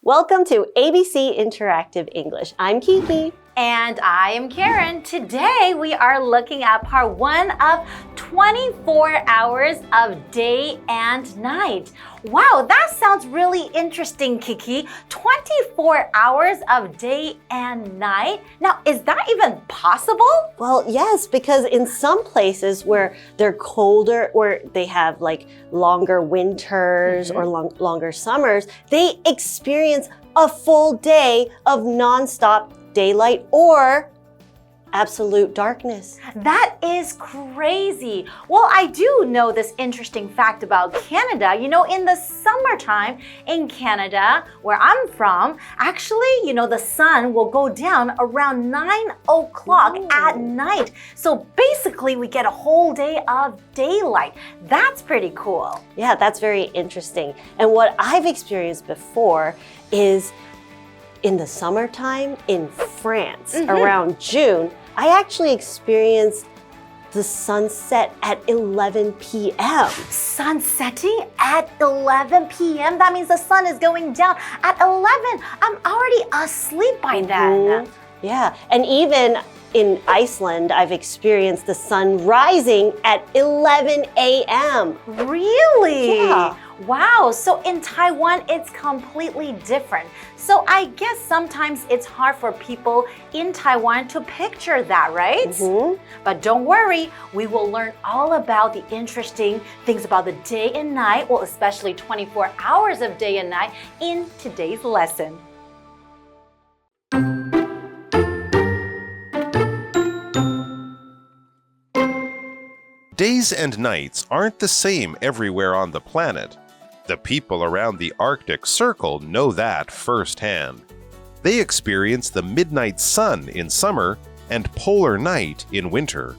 Welcome to ABC Interactive English. I'm Kiki. And I am Karen. Today we are looking at part 1 of 24 hours of day and night. Wow, that sounds really interesting, Kiki. 24 hours of day and night? Now, is that even possible? Well, yes, because in some places where they're colder, where they have like longer winters or longer summers, they experience a full day of nonstop daylight or absolute darkness. That is crazy. Well, I do know this interesting fact about Canada. You know, in the summertime in Canada, where I'm from, actually, you know, the sun will go down around 9 o'clock at night. So basically, we get a whole day of daylight. That's pretty cool. Yeah, that's very interesting. And what I've experienced before is in the summertime in France, around June, I actually experienced the sunset at 11 p.m. Sun setting at 11 p.m.? That means the sun is going down at 11. I'm already asleep by then. Yeah, and even in Iceland, I've experienced the sun rising at 11 a.m. Really? Yeah. Wow, so in Taiwan, it's completely different. So I guess sometimes it's hard for people in Taiwan to picture that, right? But don't worry, we will learn all about the interesting things about the day and night, well, especially 24 hours of day and night in today's lesson. Days and nights aren't the same everywhere on the planet. The people around the Arctic Circle know that firsthand. They experience the midnight sun in summer and polar night in winter.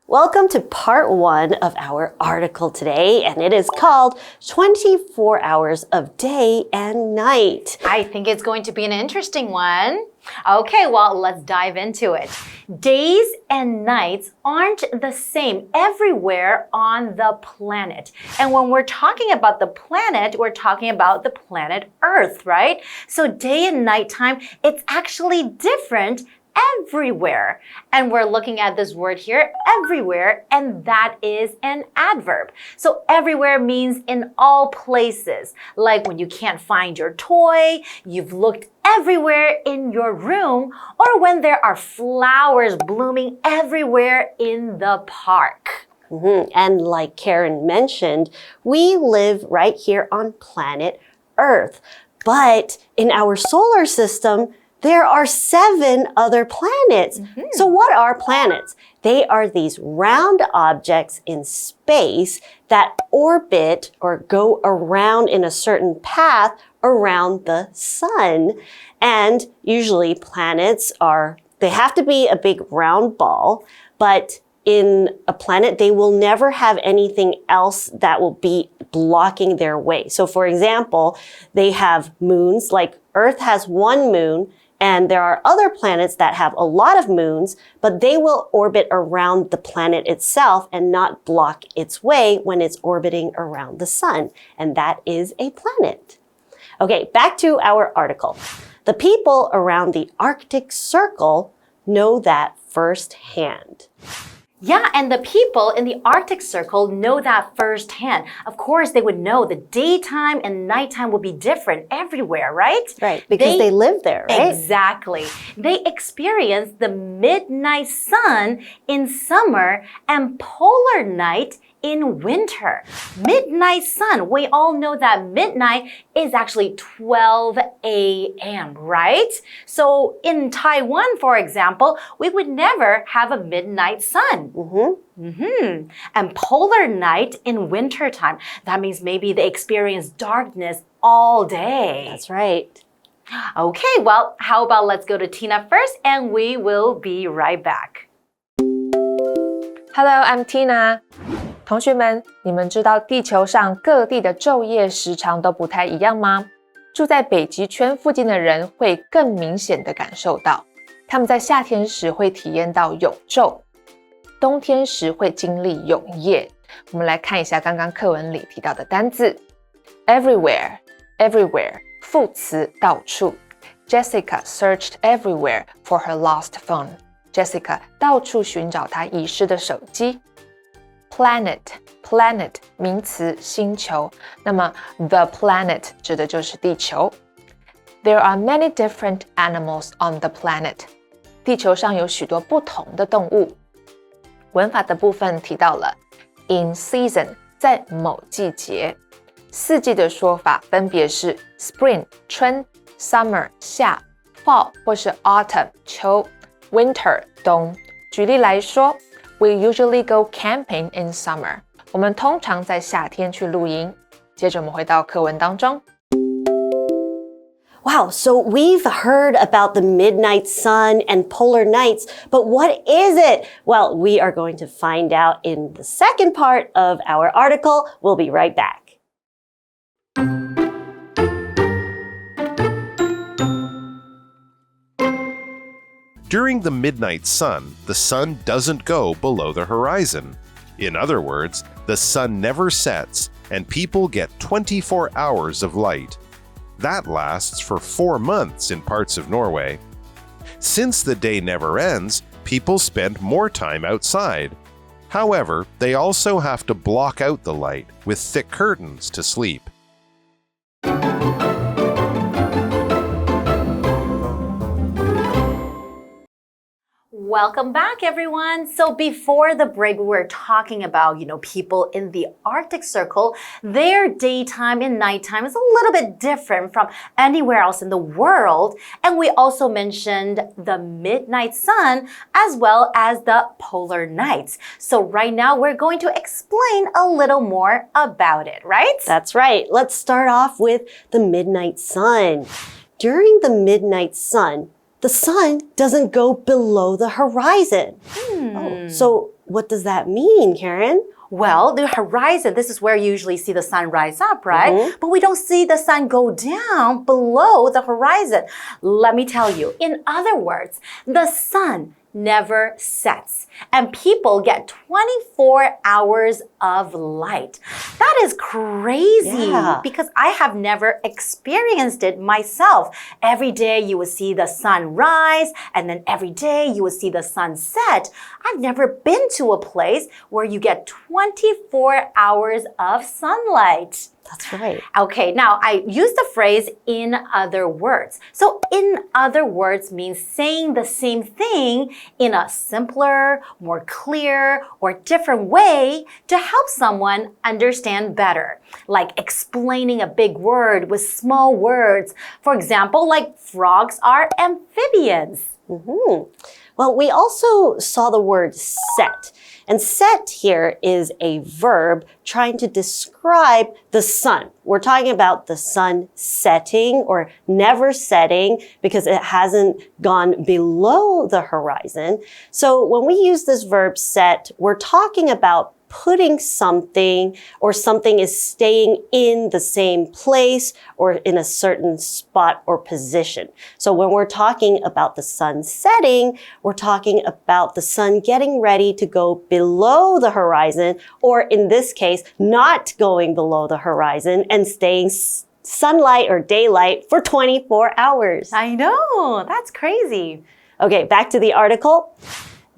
Welcome to part 1 of our article today, and it is called 24 Hours of Day and Night. I think it's going to be an interesting one. Okay, well, let's dive into it. Days and nights aren't the same everywhere on the planet. And when we're talking about the planet, we're talking about the planet Earth, right? So day and night time, it's actually different everywhere. And we're looking at this word here, everywhere, and that is an adverb. So everywhere means in all places. Like when you can't find your toy, you've looked everywhere in your room, or when there are flowers blooming everywhere in the park. And like Karen mentioned, we live right here on planet Earth. But in our solar system, there are 7 other planets. So what are planets? They are these round objects in space that orbit or go around in a certain path around the sun. And usually planets they have to be a big round ball, but in a planet, they will never have anything else that will be blocking their way. So for example, they have moons, like Earth has 1 moon, and there are other planets that have a lot of moons, but they will orbit around the planet itself and not block its way when it's orbiting around the sun. And that is a planet. Okay, back to our article. The people around the Arctic Circle know that firsthand. Yeah, and the people in the Arctic Circle know that firsthand. Of course, they would know the daytime and nighttime will be different everywhere, right? Right, because they live there, right? Exactly. They experience the midnight sun in summer and polar night in winter. Midnight sun, we all know that midnight is actually 12 a.m., right? So in Taiwan, for example, we would never have a midnight sun. And polar night in wintertime. That means maybe they experience darkness all day. That's right. Okay, well, how about let's go to Tina first and we will be right back. Hello, I'm Tina. 同学们，你们知道地球上各地的昼夜时长都不太一样吗？住在北极圈附近的人会更明显地感受到，他们在夏天时会体验到永昼，冬天时会经历永夜，我们来看一下刚刚课文里提到的单字 everywhere everywhere 副词到处 Jessica searched everywhere for her lost phone Jessica 到处寻找她遗失的手机 Planet planet 名词星球那么 the planet 指的就是地球 There are many different animals on the planet 地球上有许多不同的动物文法的部分提到了 in season 在某季节四季的说法分别是 spring 春 summer 夏 fall 或是 autumn 秋 winter 冬举例来说 We usually go camping in summer 我们通常在夏天去露营接着我们回到课文当中Wow, so we've heard about the midnight sun and polar nights, but what is it? Well, we are going to find out in the second part of our article. We'll be right back. During the midnight sun, the sun doesn't go below the horizon. In other words, the sun never sets, and people get 24 hours of light. That lasts for 4 months in parts of Norway. Since the day never ends, people spend more time outside. However, they also have to block out the light with thick curtains to sleep. Welcome back, everyone. So before the break, we were talking about, people in the Arctic Circle. Their daytime and nighttime is a little bit different from anywhere else in the world. And we also mentioned the midnight sun as well as the polar nights. So right now, we're going to explain a little more about it, right? That's right. Let's start off with the midnight sun. During the midnight sun, the sun doesn't go below the horizon. Oh, so what does that mean, Karen? Well, the horizon, this is where you usually see the sun rise up, right? But we don't see the sun go down below the horizon. Let me tell you, in other words, the sun never sets and people get 24 hours of light. That is crazy because I have never experienced it myself. Every day you would see the sun rise and then every day you would see the sun set. I've never been to a place where you get 24 hours of sunlight. That's right. Okay, now I use the phrase in other words. So in other words means saying the same thing in a simpler, more clear, or different way to help someone understand better. Like explaining a big word with small words. For example, like frogs are amphibians. Well, we also saw the word set. And set here is a verb trying to describe the sun. We're talking about the sun setting or never setting because it hasn't gone below the horizon. So when we use this verb set, we're talking about putting something or something is staying in the same place or in a certain spot or position. So when we're talking about the sun setting, we're talking about the sun getting ready to go below the horizon, or in this case, not going below the horizon and staying sunlight or daylight for 24 hours. I know, that's crazy. Okay, back to the article.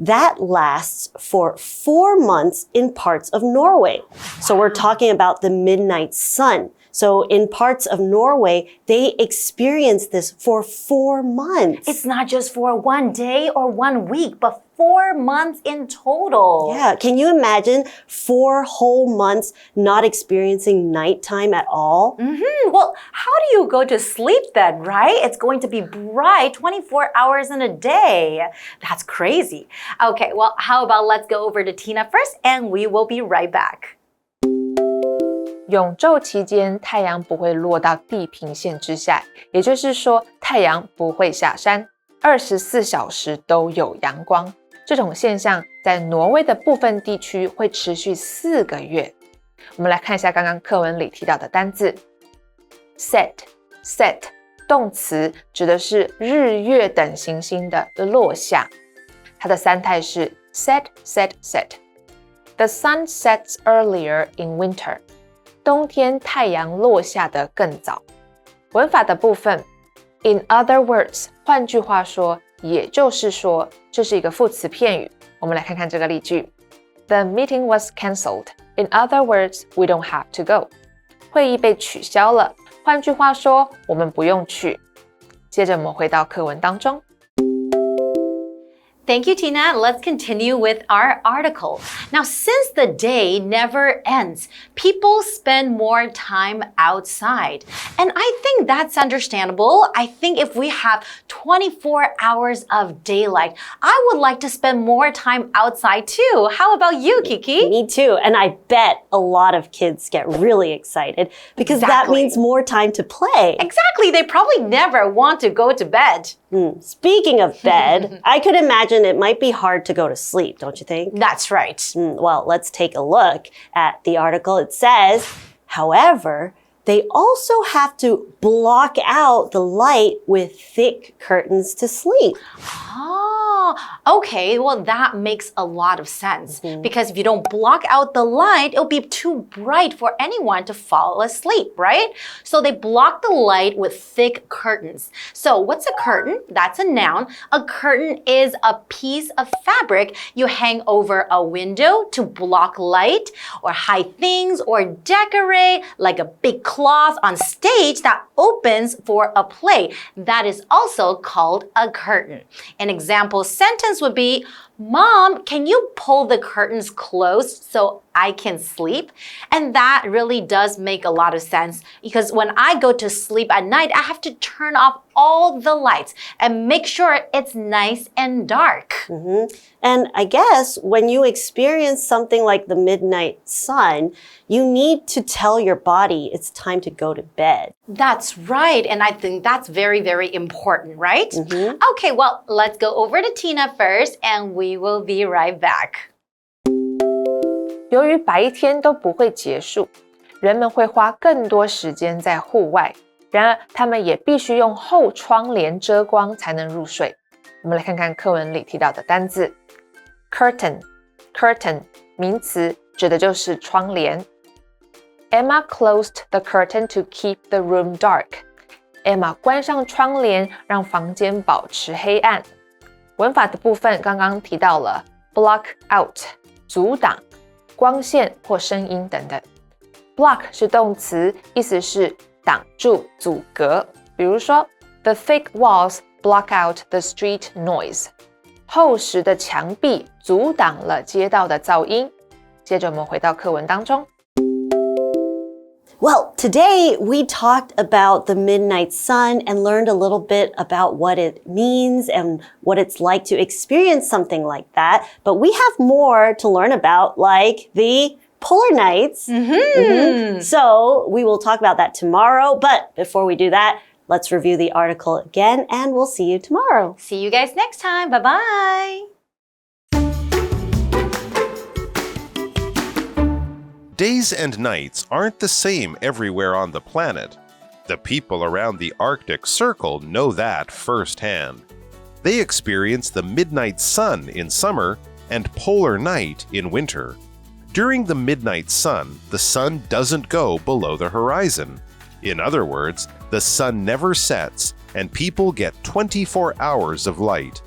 That lasts for 4 months in parts of Norway. So we're talking about the midnight sun. So in parts of Norway, they experience this for 4 months. It's not just for 1 day or 1 week, but 4 months in total. Yeah, can you imagine 4 whole months not experiencing nighttime at all? Well, how do you go to sleep then, right? It's going to be bright 24 hours in a day. That's crazy. Okay, well, how about let's go over to Tina first and we will be right back. 永昼期间太阳不会落到地平线之下，也就是说太阳不会下山，24小时都有阳光。这种现象在挪威的部分地区会持续4个月。我们来看一下刚刚课文里提到的单字 set 动词指的是日月等行星的落下，它的三态是 set The sun sets earlier in winter. 冬天太阳落下得更早。文法的部分 In other words, 换句话说，也就是说，这是一个副词片语。我们来看看这个例句。The meeting was cancelled. In other words, we don't have to go. 会议被取消了。换句话说，我们不用去。接着我们回到课文当中。Thank you, Tina. Let's continue with our article. Now, since the day never ends, people spend more time outside. And I think that's understandable. I think if we have 24 hours of daylight, I would like to spend more time outside too. How about you, Kiki? Me too. And I bet a lot of kids get really excited because that means more time to play. Exactly. They probably never want to go to bed. Speaking of bed, I could imagine it might be hard to go to sleep, don't you think? That's right. Well, let's take a look at the article. It says, however, they also have to block out the light with thick curtains to sleep. Oh, okay. Well, that makes a lot of sense because if you don't block out the light, it'll be too bright for anyone to fall asleep, right? So they block the light with thick curtains. So what's a curtain? That's a noun. A curtain is a piece of fabric you hang over a window to block light or hide things or decorate, like a big cloth on stage that opens for a play. That is also called a curtain. An example sentence would be, Mom, can you pull the curtains closed so I can sleep? And that really does make a lot of sense because when I go to sleep at night, I have to turn off all the lights and make sure it's nice and dark. And I guess when you experience something like the midnight sun, you need to tell your body it's time to go to bed. That's right. And I think that's very, very important, right? Okay, well, let's go over to Tina first and we will be right back. 由于白天都不会结束，人们会花更多时间在户外。然而，他们也必须用厚窗帘遮光才能入睡。我们来看看课文里提到的单字 curtain 名词，指的就是窗帘。Emma closed the curtain to keep the room dark. Emma 关上窗帘，让房间保持黑暗。文法的部分刚刚提到了 block out 阻挡光线或声音等等。block 是动词，意思是挡住、阻隔。比如说 The thick walls block out the street noise. 厚实的墙壁阻挡了街道的噪音。接着我们回到课文当中。Well, today we talked about the midnight sun and learned a little bit about what it means and what it's like to experience something like that. But we have more to learn about, like the polar nights. So we will talk about that tomorrow. But before we do that, let's review the article again and we'll see you tomorrow. See you guys next time. Bye-bye. Days and nights aren't the same everywhere on the planet. The people around the Arctic Circle know that firsthand. They experience the midnight sun in summer and polar night in winter. During the midnight sun, the sun doesn't go below the horizon. In other words, the sun never sets and people get 24 hours of light.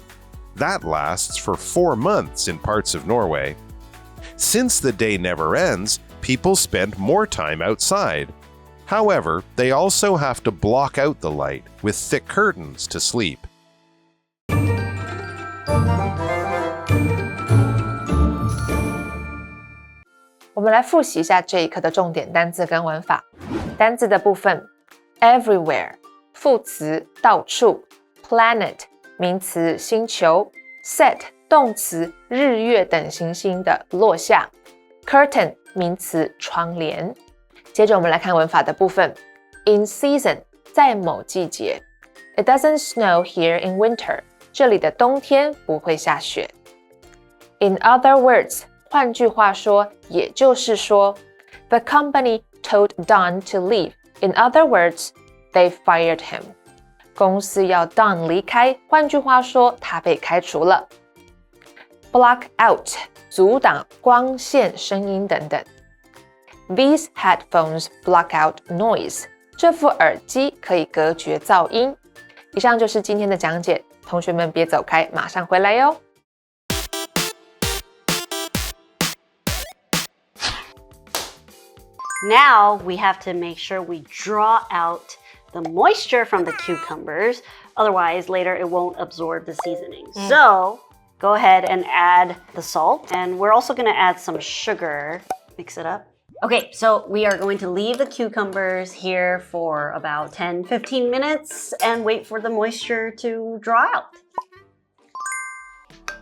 That lasts for 4 months in parts of Norway. Since the day never ends, people spend more time outside. However, they also have to block out the light with thick curtains to sleep. 我们来复习一下这一课的重点单字跟文法。单字的部分 everywhere 副词到处 planet 名词星球 set 动词日月等行星的落下 curtain 名词窗帘。接着我们来看文法的部分 in season 在某季节 It doesn't snow here in winter 这里的冬天不会下雪 In other words 换句话说也就是说 The company told Don to leave In other words they fired him 公司要 Don 离开换句话说他被开除了 block out 阻挡光线、声音等等。These headphones block out noise. 这副耳机可以隔绝噪音。以上就是今天的讲解，同学们别走开，马上回来哟。Now we have to make sure we draw out the moisture from the cucumbers. Otherwise, later it won't absorb the seasoning. So go ahead and add the salt. And we're also going to add some sugar. Mix it up. Okay, so we are going to leave the cucumbers here for about 10-15 minutes and wait for the moisture to draw out.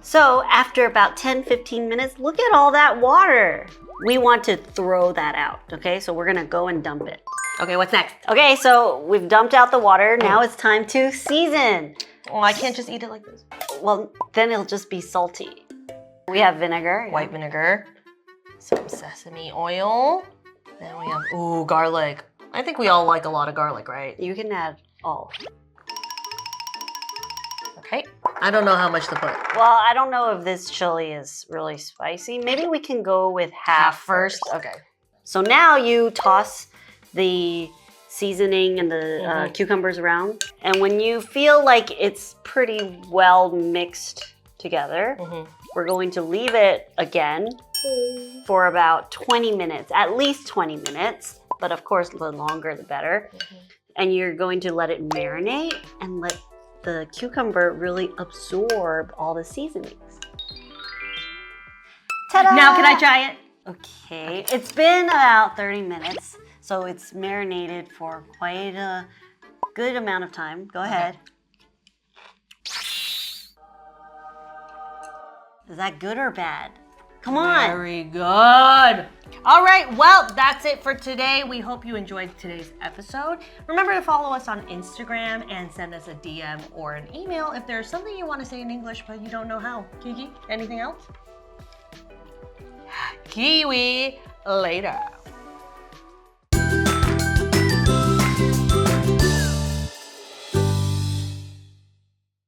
So after about 10-15 minutes, look at all that water. We want to throw that out, okay? So we're gonna go and dump it. Okay, what's next? Okay, so we've dumped out the water. Now it's time to season. Oh, I can't just eat it like this. Well, then it'll just be salty. We have vinegar. White vinegar, some sesame oil, then we have, ooh, garlic. I think we all like a lot of garlic, right? You can add all. Okay. I don't know how much to put. Well, I don't know if this chili is really spicy. Maybe we can go with half first. Okay. So now you toss the seasoning and the cucumbers around. And when you feel like it's pretty well mixed together, we're going to leave it again for about 20 minutes, at least 20 minutes. But of course, the longer, the better. And you're going to let it marinate and let the cucumber really absorb all the seasonings. Ta-da! Now can I try it? Okay, it's been about 30 minutes, so it's marinated for quite a good amount of time. Go ahead. Is that good or bad? Come on. Very good. All right, well, that's it for today. We hope you enjoyed today's episode. Remember to follow us on Instagram and send us a DM or an email if there's something you want to say in English but you don't know how. Kiki, anything else? KiWi, later.